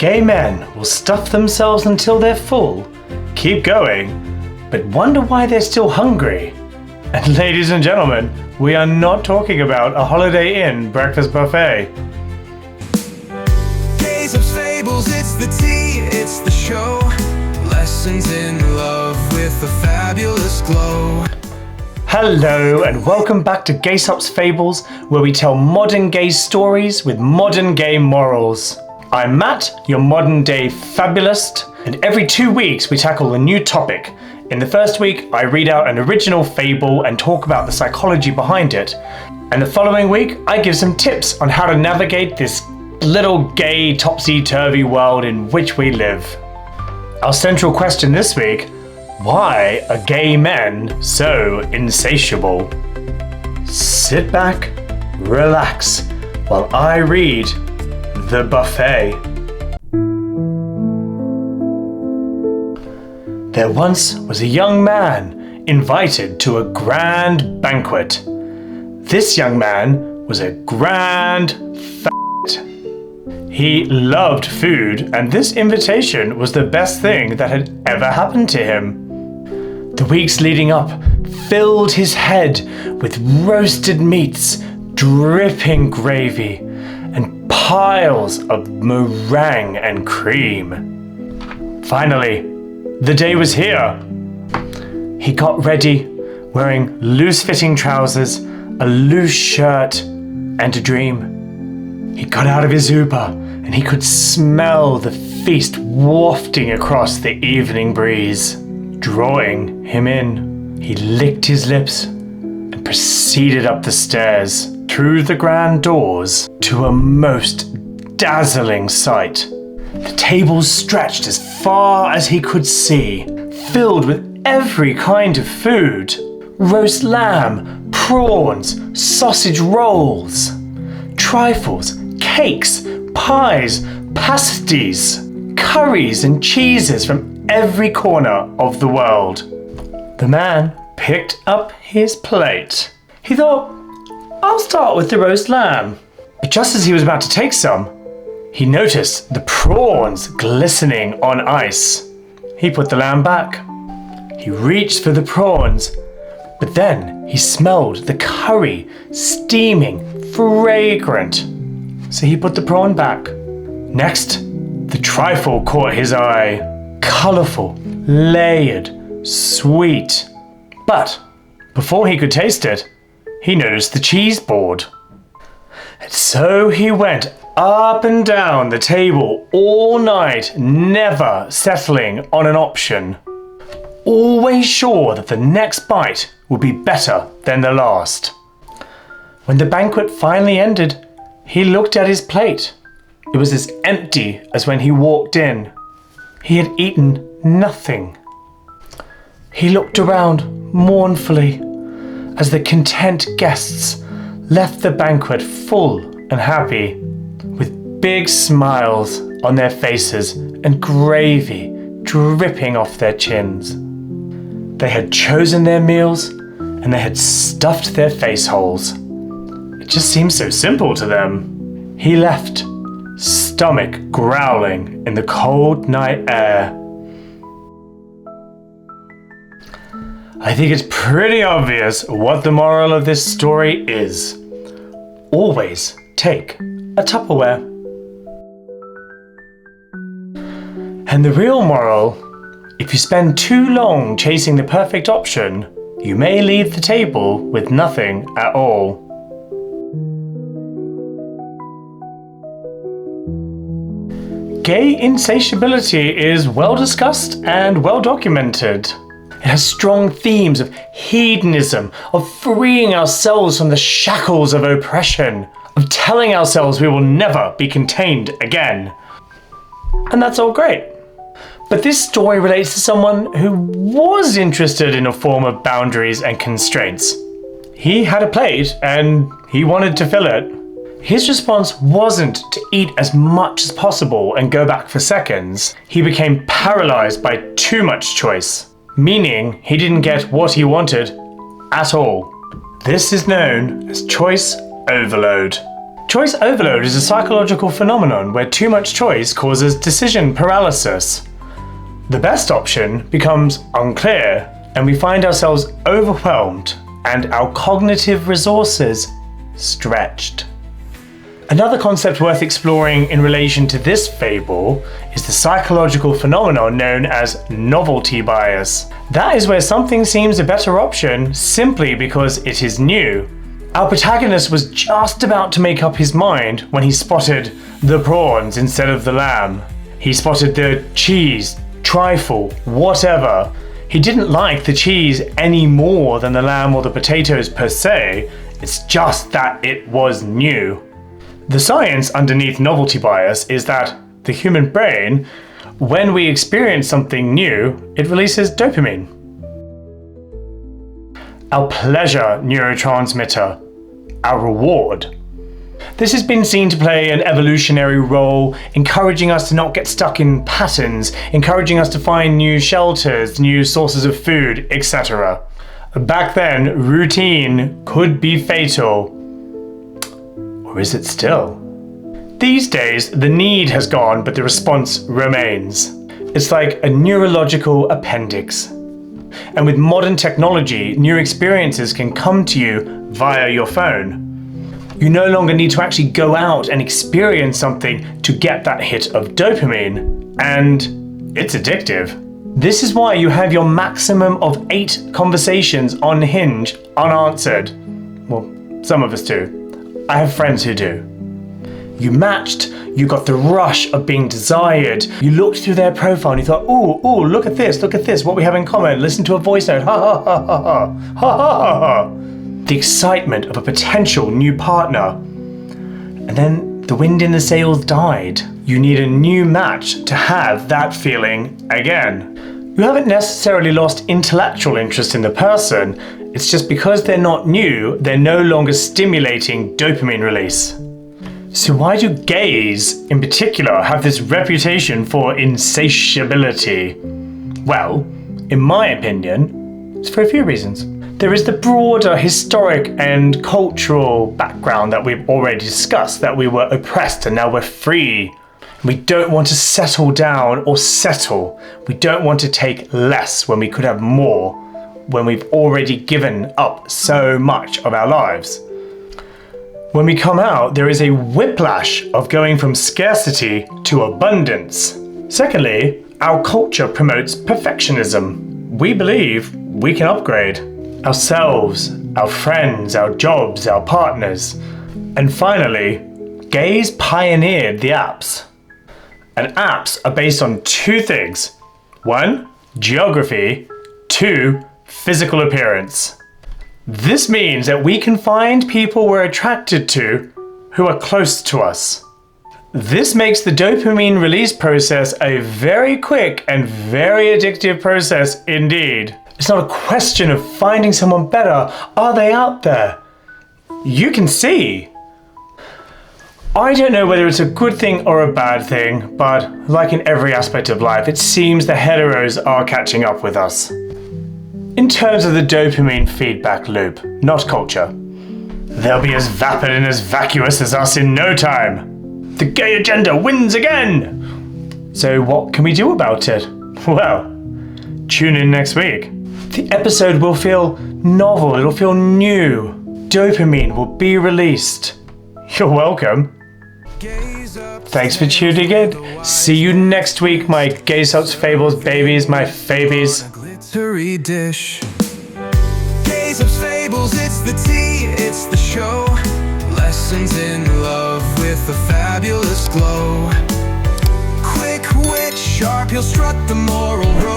Gay men will stuff themselves until they're full, keep going, but wonder why they're still hungry. And ladies and gentlemen, we are not talking about a Holiday Inn breakfast buffet. Days of Fables, it's the tea, it's the show. Lessons in love with a fabulous glow. Hello and welcome back to Gaysop's Fables, where we tell modern gay stories with modern gay morals. I'm Matt, your modern day fabulist, and every 2 weeks we tackle a new topic. In the first week, I read out an original fable and talk about the psychology behind it. And the following week, I give some tips on how to navigate this little gay topsy-turvy world in which we live. Our central question this week: why are gay men so insatiable? Sit back, relax, while I read The Buffet. There once was a young man invited to a grand banquet. This young man was a grand f***. He loved food, and this invitation was the best thing that had ever happened to him. The weeks leading up filled his head with roasted meats, dripping gravy, and piles of meringue and cream. Finally, the day was here. He got ready, wearing loose-fitting trousers, a loose shirt, and a dream. He got out of his Uber, and he could smell the feast wafting across the evening breeze, drawing him in. He licked his lips and proceeded up the stairs, through the grand doors, to a most dazzling sight. The tables stretched as far as he could see, filled with every kind of food: roast lamb, prawns, sausage rolls, trifles, cakes, pies, pasties, curries and cheeses from every corner of the world. The man picked up his plate. He thought, I'll start with the roast lamb. But just as he was about to take some, he noticed the prawns glistening on ice. He put the lamb back. He reached for the prawns, but then he smelled the curry steaming, fragrant. So he put the prawn back. Next, the trifle caught his eye. Colourful, layered, sweet. But before he could taste it, he noticed the cheese board. And so he went up and down the table all night, never settling on an option. Always sure that the next bite would be better than the last. When the banquet finally ended, he looked at his plate. It was as empty as when he walked in. He had eaten nothing. He looked around mournfully as the content guests left the banquet full and happy, with big smiles on their faces and gravy dripping off their chins. They had chosen their meals and they had stuffed their face holes. It just seemed so simple to them. He left, stomach growling in the cold night air. I think it's pretty obvious what the moral of this story is. Always take a Tupperware. And the real moral: if you spend too long chasing the perfect option, you may leave the table with nothing at all. Gay insatiability is well discussed and well documented. It has strong themes of hedonism, of freeing ourselves from the shackles of oppression, of telling ourselves we will never be contained again. And that's all great. But this story relates to someone who was interested in a form of boundaries and constraints. He had a plate and he wanted to fill it. His response wasn't to eat as much as possible and go back for seconds. He became paralyzed by too much choice, meaning he didn't get what he wanted at all. This is known as choice overload. Choice overload is a psychological phenomenon where too much choice causes decision paralysis. The best option becomes unclear, and we find ourselves overwhelmed and our cognitive resources stretched. Another concept worth exploring in relation to this fable is the psychological phenomenon known as novelty bias. That is where something seems a better option simply because it is new. Our protagonist was just about to make up his mind when he spotted the prawns instead of the lamb. He spotted the cheese, trifle, whatever. He didn't like the cheese any more than the lamb or the potatoes per se, it's just that it was new. The science underneath novelty bias is that the human brain, when we experience something new, it releases dopamine, our pleasure neurotransmitter, our reward. This has been seen to play an evolutionary role, encouraging us to not get stuck in patterns, encouraging us to find new shelters, new sources of food, etc. Back then, routine could be fatal. Or is it still? These days, the need has gone, but the response remains. It's like a neurological appendix. And with modern technology, new experiences can come to you via your phone. You no longer need to actually go out and experience something to get that hit of dopamine, and it's addictive. This is why you have your maximum of 8 conversations on Hinge unanswered. Well, some of us do. I have friends who do. You matched, you got the rush of being desired, you looked through their profile and you thought, ooh, look at this, what we have in common, listen to a voice note, ha ha ha ha ha, ha ha ha. The excitement of a potential new partner. And then the wind in the sails died. You need a new match to have that feeling again. You haven't necessarily lost intellectual interest in the person, it's just because they're not new, they're no longer stimulating dopamine release. So why do gays, in particular, have this reputation for insatiability? Well, in my opinion, it's for a few reasons. There is the broader historic and cultural background that we've already discussed, that we were oppressed and now we're free. We don't want to settle down or settle. We don't want to take less when we could have more, when we've already given up so much of our lives. When we come out, there is a whiplash of going from scarcity to abundance. Secondly, our culture promotes perfectionism. We believe we can upgrade ourselves, our friends, our jobs, our partners. And finally, gays pioneered the apps. And apps are based on 2 things. 1, geography. 2, physical appearance. This means that we can find people we're attracted to who are close to us. This makes the dopamine release process a very quick and very addictive process indeed. It's not a question of finding someone better. Are they out there? You can see. I don't know whether it's a good thing or a bad thing, but like in every aspect of life, it seems the heteros are catching up with us. In terms of the dopamine feedback loop, not culture. They'll be as vapid and as vacuous as us in no time. The gay agenda wins again! So what can we do about it? Well, tune in next week. The episode will feel novel, it'll feel new. Dopamine will be released. You're welcome. Thanks for tuning in. See you next week, my gay sots, fables, babies, my fabies. Glittery dish. Gaze-Up's fables, it's the tea, it's the show. Lessons in love with a fabulous glow. Quick wit, sharp, he'll strut the moral road.